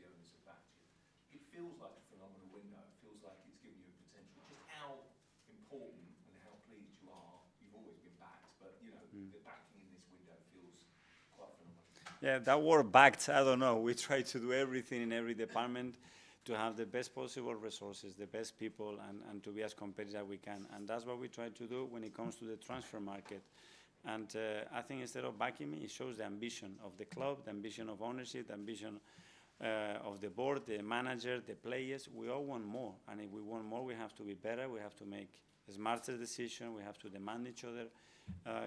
the owners have backed you. It feels like a phenomenal window. It feels like it's given you a potential. Just how important and how pleased you are. You've always been backed, but you know the backing in this window feels quite phenomenal. Yeah, that word backed, I don't know. We try to do everything in every department to have the best possible resources, the best people, and to be as competitive as we can. And that's what we try to do when it comes to the transfer market. And I think instead of backing me, it shows the ambition of the club, the ambition of ownership, the ambition of the board, the manager, the players. We all want more. And if we want more, we have to be better. We have to make smarter decisions. We have to demand each other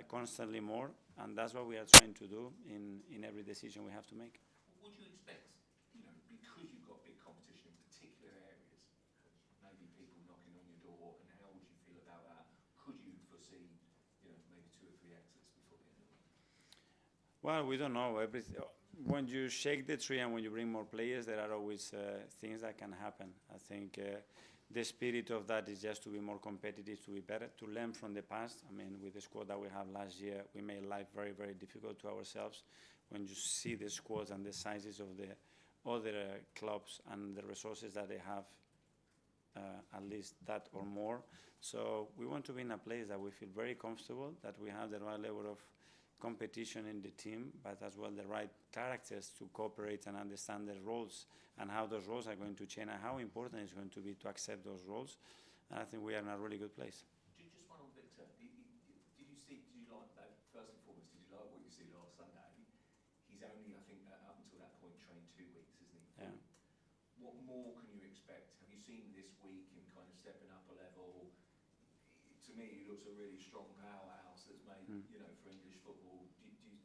constantly more. And that's what we are trying to do in every decision we have to make. What would you expect, you know, because you've got big competition in particular areas, maybe people knocking on your door, and how would you feel about that? Could you foresee, you know, maybe 2 or 3 exits before the end of the week? Well, we don't know. When you shake the tree and when you bring more players, there are always things that can happen. I think the spirit of that is just to be more competitive, to be better, to learn from the past. I mean, with the squad that we have last year, we made life very, very difficult to ourselves. When you see the squads and the sizes of the other clubs and the resources that they have, at least that or more. So we want to be in a place that we feel very comfortable, that we have the right level of competition in the team, but as well the right characters to cooperate and understand their roles and how those roles are going to change and how important it's going to be to accept those roles. And I think we are in a really good place. Just one on Victor. Did you like that? First and foremost, did you like what you see last Sunday? He's only, I think, up until that point trained 2 weeks, isn't he? Yeah. What more can you expect? Have you seen this week him kind of stepping up a level? To me, he looks a really strong powerhouse that's made, you know, for English football.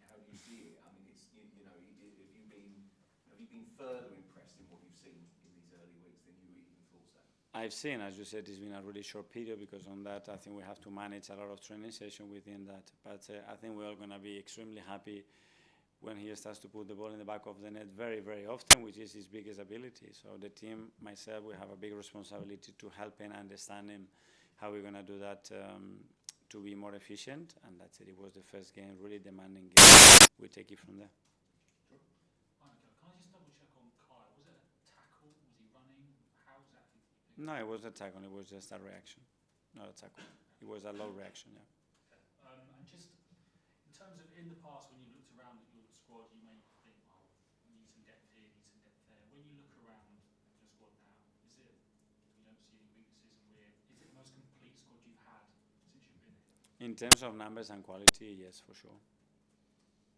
How do you see it? I mean, it's you know, have you been further impressed in what you've seen in these early weeks than you even thought so? I've seen, as you said, it's been a really short period because on that I think we have to manage a lot of training session within that. But I think we're all going to be extremely happy when he starts to put the ball in the back of the net very, very often, which is his biggest ability. So the team, myself, we have a big responsibility to help him understand him, how we're going to do that to be more efficient. And that's it. It was the first game, really demanding game. We take it from there. Sure. Hi, Mikel. Can I just double check on Kyle? Was it a tackle? Was he running? How exactly did you pick? No, it was a tackle. It was just a reaction, not a tackle. It was a low reaction, yeah. Okay. And just in terms of in the past, when you looked around at your squad, you may think, oh, we need some depth here, need some depth there. When you look around your squad now, is it you don't see any weaknesses and is it the most complete squad you've had since you've been here? In terms of numbers and quality, yes, for sure.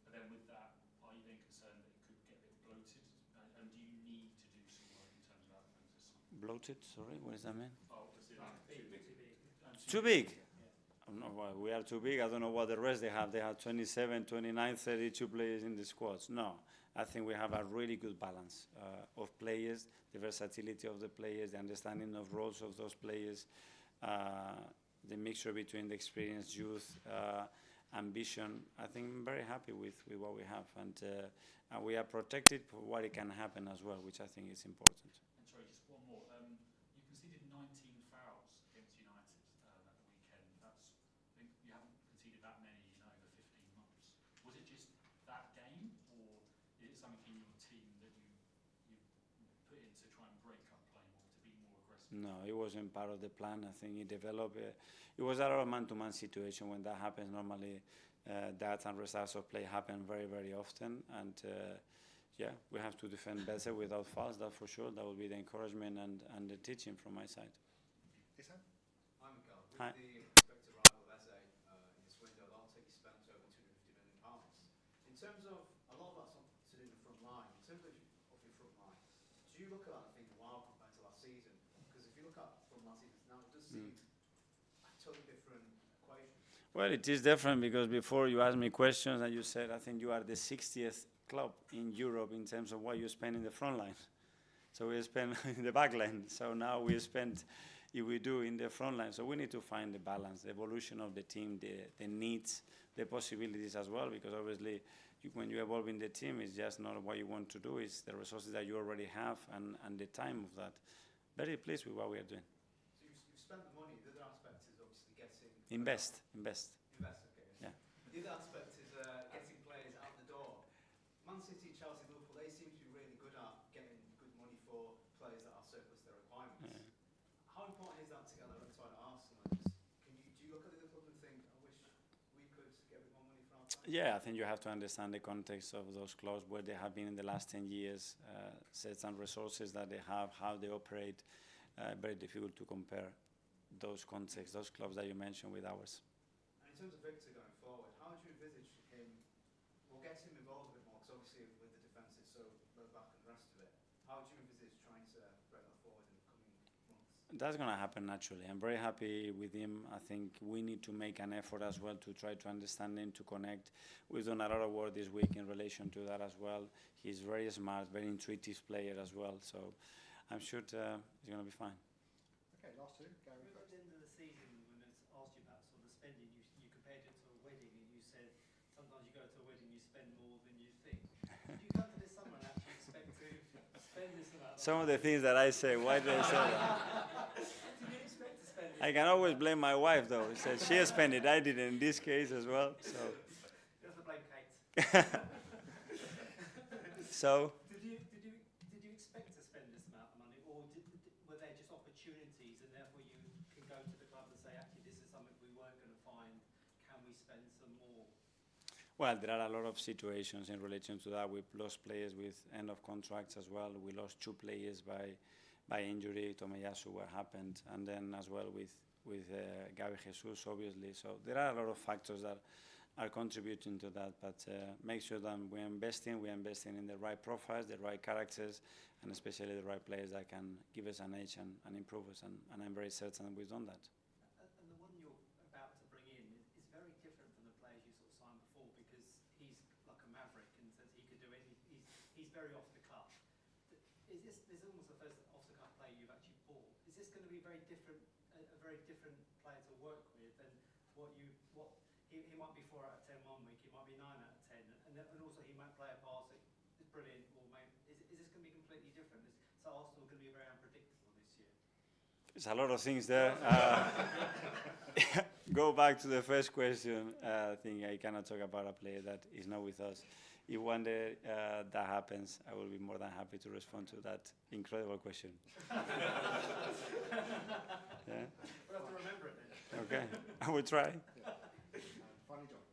But then with that, are you then concerned that it could get a bit bloated? And do you need to do some work in terms of athleticism? Bloated, sorry, what does that mean? Oh, is it like too big? Too big? I don't know why we are too big. I don't know what the rest they have. They have 27, 29, 32 players in the squads. No, I think we have a really good balance of players, the versatility of the players, the understanding of roles of those players, the mixture between the experienced youth, ambition. I think I'm very happy with what we have. And we are protected for what it can happen as well, which I think is important. And sorry, just one more. You conceded 19 fouls against United at the weekend. I think you haven't conceded that many in over 15 months. Was it just that game, or is it something in your team that you put in to try and break up play more, to be more aggressive? No, it wasn't part of the plan. I think it developed. It was a lot of man-to-man situation. When that happens, normally that and results of play happen very, very often. And yeah, we have to defend better without fouls, that for sure. That will be the encouragement and the teaching from my side. Hi, Mikel. With Hi. the expected arrival of Eze in this window, Realty spent over £250 million. In terms of, a lot of that's to do in the front line. In terms of your front line, do you look at that and think, wow, compared to last season? Because if you look at from last season now, it does seem a totally different equation. Well, it is different because before you asked me questions and you said, I think you are the 60th club in Europe in terms of what you spend in the front line. So we spend in the back line. So now we spend, if we do, in the front line. So we need to find the balance, the evolution of the team, the needs, the possibilities as well, because obviously when you evolve in the team, it's just not what you want to do, it's the resources that you already have and the time of that. Very pleased with what we are doing. So you've spent the money. The other aspect is obviously getting... Invest. Invest, okay. Yeah. The other aspect is getting players out the door. Man City, Chelsea, Liverpool, they seem to be really good at getting good Yeah, I think you have to understand the context of those clubs, where they have been in the last 10 years, certain resources that they have, how they operate. Very difficult to compare those contexts, those clubs that you mentioned with ours. And in terms of Victor going forward, how do you envisage him, we'll get him involved a bit more, because obviously with the defence it's so low back and the rest of it. How do you envisage trying to bring that forward in the coming months? That's going to happen naturally. I'm very happy with him. I think we need to make an effort as well to try to understand him, to connect. We've done a lot of work this week in relation to that as well. He's very smart, very intuitive player as well. So I'm sure he's going to be fine. Okay, last two. Gary At first. the end of the season, when it's asked you about sort of the spending, you compared it to a wedding, and you said sometimes you go to a wedding, you spend more than you think. Did you come to this summer and actually expect to spend this amount? Some of the things that I say, why do I say that? Did you expect to spend this? I can always blame my wife, though. She said she spent it. I did in this case as well. So, You have to blame Kate. so Did you expect to spend this amount of money, or were there just opportunities, and therefore you can go to the club and say, actually, this is something we weren't going to find. Can we spend some more? well, there are a lot of situations in relation to that. We've lost players with end of contracts as well. We lost 2 players by injury. Tomiyasu, what happened, and then as well with Gabi Jesus, obviously. So there are a lot of factors that are contributing to that. But make sure that we're investing in the right profiles, the right characters, and especially the right players that can give us an edge and improve us. And I'm very certain we've done that. And the one you're about to bring in is very different from the players you sort of signed before, because he's like a maverick in the sense he could do anything. He's very off the cuff. This is almost the first off the cuff player you've actually bought. Is this going to be a very different player to work with than what he might be 4 out of 10 one week, he might be 9 out of 10, and also he might play a pass that is brilliant, or is this going to be completely different? So Arsenal going to be very unpredictable this year? There's a lot of things there. Go back to the first question. I think I cannot talk about a player that is not with us. If one day that happens, I will be more than happy to respond to that incredible question. Yeah? We'll have to remember it then. Okay, I will try. Yeah. Finally, John.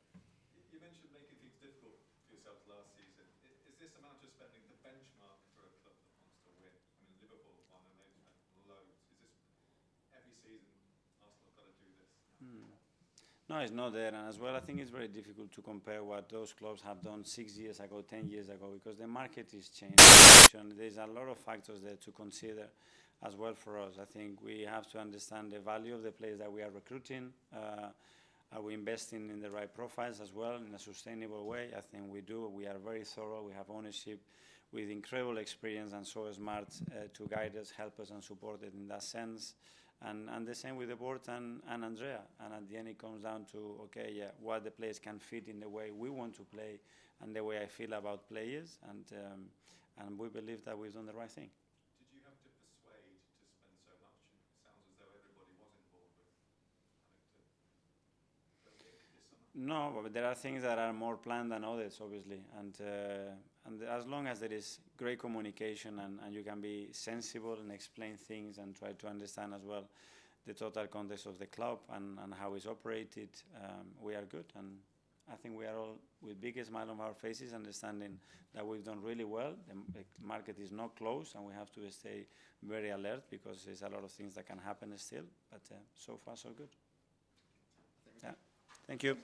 You mentioned making things difficult for yourselves last season. Is this amount of spending the benchmark for a club that wants to win? I mean, Liverpool won and they've spent loads. Is this every season Arsenal got to do this? No, it's not there. And as well, I think it's very difficult to compare what those clubs have done 6 years ago, 10 years ago, because the market is changing. There's a lot of factors there to consider as well for us. I think we have to understand the value of the players that we are recruiting. Are we investing in the right profiles as well in a sustainable way? I think we do. We are very thorough. We have ownership with incredible experience and so smart to guide us, help us and support it in that sense. And the same with the board and Andrea. And at the end it comes down to, okay, yeah, what the players can fit in the way we want to play and the way I feel about players. And we believe that we've done the right thing. Did you have to persuade to spend so much? It sounds as though everybody was involved with having to go this summer. No, but there are things that are more planned than others, obviously. And as long as there is great communication and you can be sensible and explain things and try to understand as well the total context of the club and how it's operated, we are good. And I think we are all with big smile on our faces, understanding that we've done really well. The market is not closed and we have to stay very alert because there's a lot of things that can happen still. But so far, so good. Yeah. Thank you.